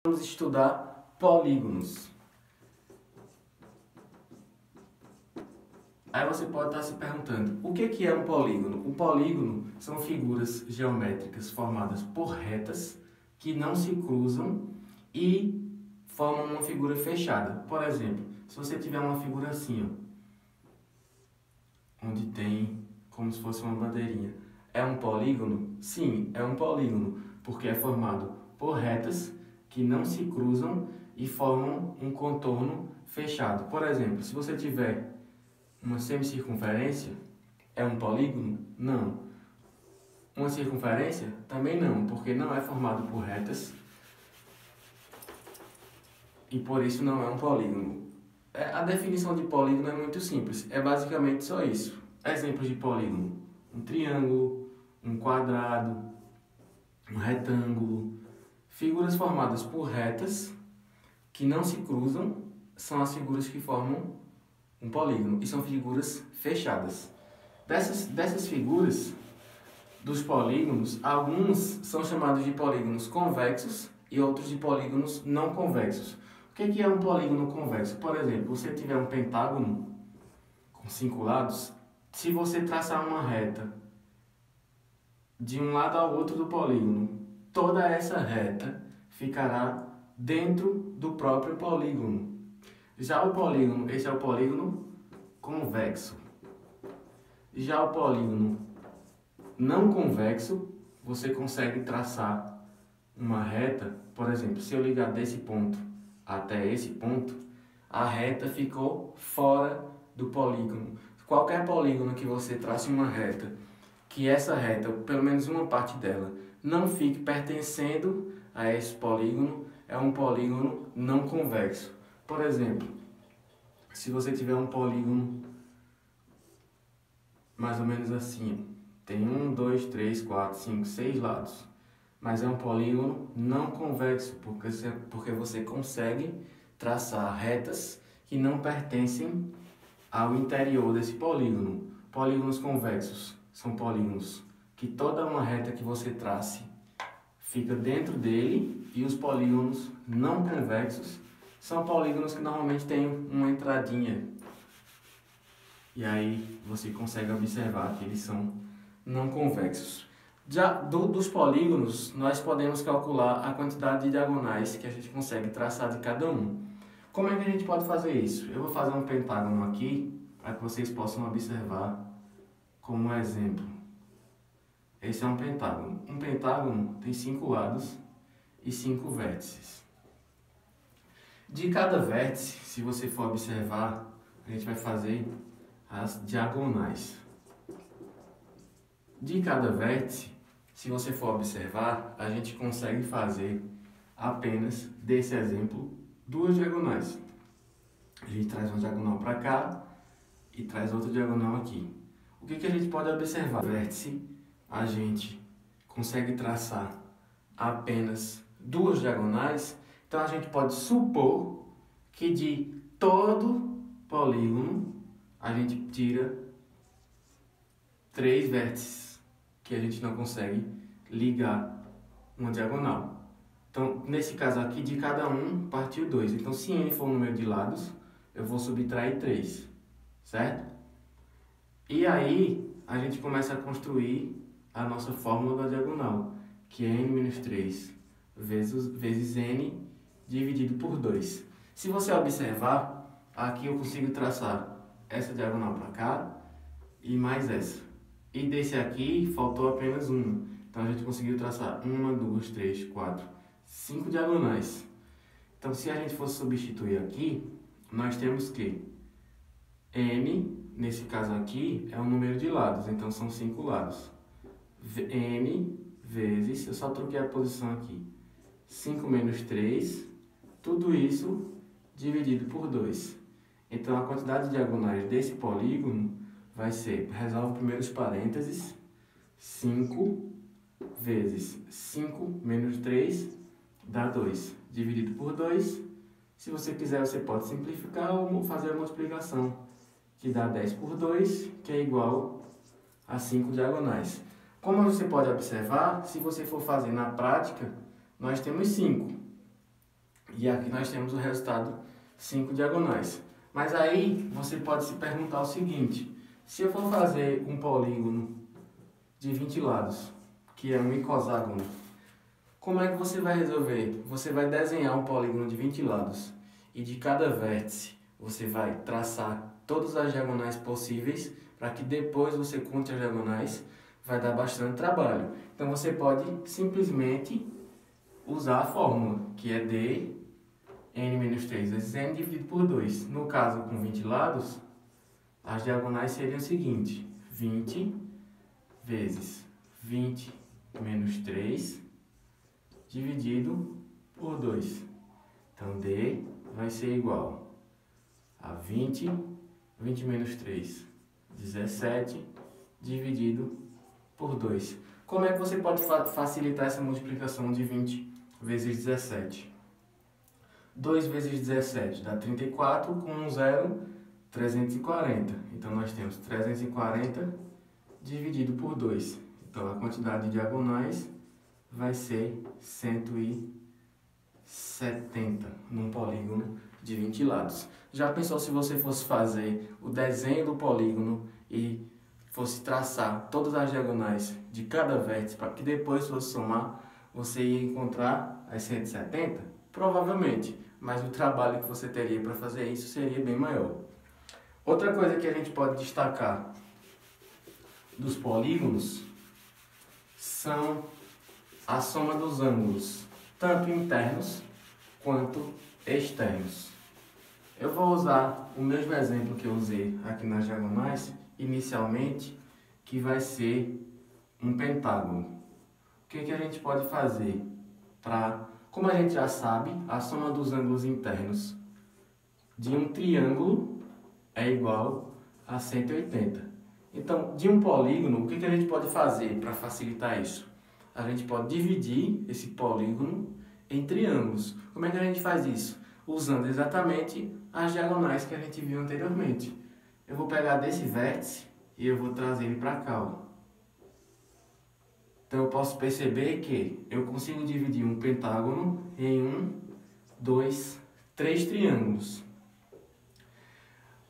Vamos estudar polígonos. Aí você pode estar se perguntando, o que é um polígono? Um polígono são figuras geométricas formadas por retas que não se cruzam e formam uma figura fechada. Por exemplo, se você tiver uma figura assim, ó, onde tem como se fosse uma bandeirinha, é um polígono? Sim, é um polígono, porque é formado por retas que não se cruzam e formam um contorno fechado. Por exemplo, se você tiver uma semicircunferência, é um polígono? Não. Uma circunferência? Também não, porque não é formado por retas e por isso não é um polígono. A definição de polígono é muito simples, é basicamente só isso. Exemplos de polígono: um triângulo, um quadrado, um retângulo. Figuras formadas por retas que não se cruzam são as figuras que formam um polígono e são figuras fechadas. Dessas figuras, dos polígonos, alguns são chamados de polígonos convexos e outros de polígonos não convexos. O que é um polígono convexo? Por exemplo, você tiver um pentágono com 5 lados, se você traçar uma reta de um lado ao outro do polígono, toda essa reta ficará dentro do próprio polígono. Já o polígono, esse é o polígono convexo. Já o polígono não convexo, você consegue traçar uma reta. Por exemplo, se eu ligar desse ponto até esse ponto, a reta ficou fora do polígono. Qualquer polígono que você trace uma reta, que essa reta, pelo menos uma parte dela, não fique pertencendo a esse polígono, é um polígono não convexo. Por exemplo, se você tiver um polígono mais ou menos assim, tem 1, 2, 3, 4, 5, 6 lados, mas é um polígono não convexo, porque você consegue traçar retas que não pertencem ao interior desse polígono. Polígonos convexos são polígonos que toda uma reta que você trace fica dentro dele, e os polígonos não convexos são polígonos que normalmente têm uma entradinha. E aí você consegue observar que eles são não convexos. Já dos polígonos, nós podemos calcular a quantidade de diagonais que a gente consegue traçar de cada um. Como é que a gente pode fazer isso? Eu vou fazer um pentágono aqui, para que vocês possam observar como exemplo. Esse é um pentágono. Um pentágono tem 5 lados e 5 vértices. De cada vértice, se você for observar, a gente vai fazer as diagonais. De cada vértice, se você for observar, a gente consegue fazer apenas, desse exemplo, 2 diagonais. A gente traz uma diagonal para cá e traz outra diagonal aqui. O que a gente pode observar? Vértice, a gente consegue traçar apenas 2 diagonais, então a gente pode supor que de todo polígono a gente tira 3 vértices, que a gente não consegue ligar uma diagonal. Então, nesse caso aqui, de cada um, partiu 2. Então, se n for o número de lados, eu vou subtrair 3, certo? E aí, a gente começa a construir a nossa fórmula da diagonal, que é n-3 vezes n dividido por 2. Se você observar, aqui eu consigo traçar essa diagonal para cá e mais essa. E desse aqui, faltou apenas uma. Então, a gente conseguiu traçar 1, 2, 3, 4, 5 diagonais. Então, se a gente fosse substituir aqui, nós temos que n, nesse caso aqui, é o número de lados, então são 5 lados. N vezes, eu só troquei a posição aqui, 5 menos 3, tudo isso dividido por 2. Então, a quantidade de diagonais desse polígono vai ser, resolve primeiro os parênteses, 5 vezes 5 menos 3 dá 2, dividido por 2. Se você quiser, você pode simplificar ou fazer a multiplicação, que dá 10 por 2, que é igual a 5 diagonais. Como você pode observar, se você for fazer na prática, nós temos 5. E aqui nós temos o resultado 5 diagonais. Mas aí você pode se perguntar o seguinte: se eu for fazer um polígono de 20 lados, que é um icoságono, como é que você vai resolver? Você vai desenhar um polígono de 20 lados e de cada vértice você vai traçar todas as diagonais possíveis para que depois você conte as diagonais. Vai dar bastante trabalho. Então você pode simplesmente usar a fórmula, que é d n-3 vezes n dividido por 2. No caso, com 20 lados, as diagonais seriam o seguinte: 20 vezes 20 menos 3 dividido por 2. Então, d vai ser igual a 20 menos 3, 17, dividido por 2. Como é que você pode facilitar essa multiplicação de 20 vezes 17? 2 vezes 17 dá 34, com um zero, 340. Então, nós temos 340 dividido por 2. Então, a quantidade de diagonais vai ser 170 num polígono de 20 lados. Já pensou se você fosse fazer o desenho do polígono e fosse traçar todas as diagonais de cada vértice, para que depois fosse somar, você ia encontrar as 170? Provavelmente, mas o trabalho que você teria para fazer isso seria bem maior. Outra coisa que a gente pode destacar dos polígonos são a soma dos ângulos, tanto internos quanto externos. Eu vou usar o mesmo exemplo que eu usei aqui nas diagonais, inicialmente, que vai ser um pentágono. O que a gente pode fazer para... Como a gente já sabe, a soma dos ângulos internos de um triângulo é igual a 180. Então, de um polígono, o que a gente pode fazer para facilitar isso? A gente pode dividir esse polígono em triângulos. Como é que a gente faz isso? Usando exatamente as diagonais que a gente viu anteriormente. Eu vou pegar desse vértice e eu vou trazer ele para cá, ó. Então, eu posso perceber que eu consigo dividir um pentágono em 1, 2, 3 triângulos.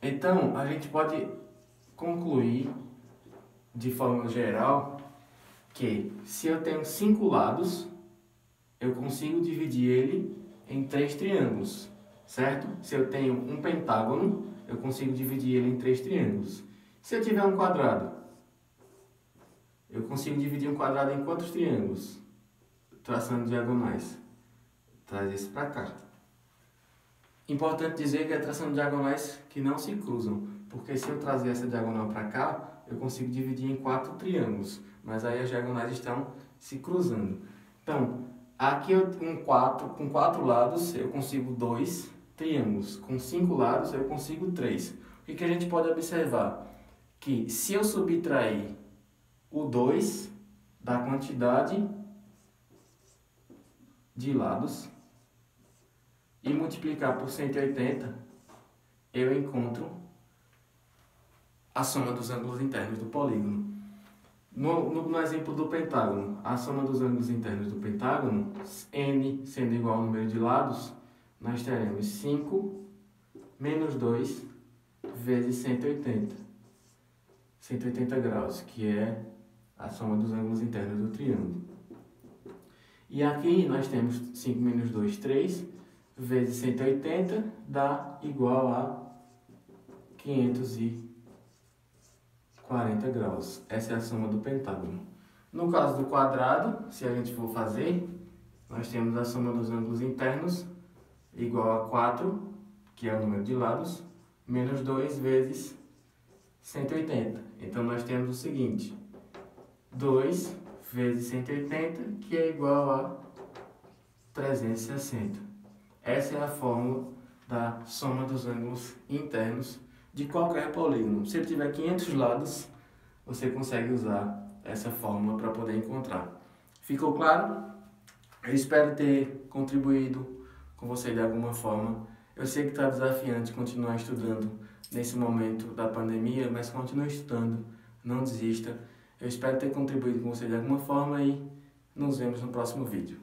Então, a gente pode concluir, de forma geral, que se eu tenho 5 lados, eu consigo dividir ele em 3 triângulos, certo? Se eu tenho um pentágono, eu consigo dividir ele em 3 triângulos. Se eu tiver um quadrado, eu consigo dividir um quadrado em quantos triângulos? Traçando diagonais. Traz esse para cá. Importante dizer que é traçando diagonais que não se cruzam, porque se eu trazer essa diagonal para cá, eu consigo dividir em 4 triângulos, mas aí as diagonais estão se cruzando. Então, aqui com 4 lados eu consigo 2 triângulos, com 5 lados eu consigo 3. O que a gente pode observar? Que se eu subtrair o 2 da quantidade de lados e multiplicar por 180, eu encontro a soma dos ângulos internos do polígono. No exemplo do pentágono, a soma dos ângulos internos do pentágono, n sendo igual ao número de lados, nós teremos 5 menos 2 vezes 180. 180 graus, que é a soma dos ângulos internos do triângulo. E aqui nós temos 5 menos 2, 3, vezes 180, dá igual a 540 graus. Essa é a soma do pentágono. No caso do quadrado, se a gente for fazer, nós temos a soma dos ângulos internos igual a 4, que é o número de lados, menos 2 vezes 180. Então, nós temos o seguinte: 2 vezes 180, que é igual a 360. Essa é a fórmula da soma dos ângulos internos de qualquer polígono. Se ele tiver 500 lados, você consegue usar essa fórmula para poder encontrar. Ficou claro? Eu espero ter contribuído com você de alguma forma. Eu sei que está desafiante continuar estudando nesse momento da pandemia, mas continue estudando, não desista. Eu espero ter contribuído com você de alguma forma e nos vemos no próximo vídeo.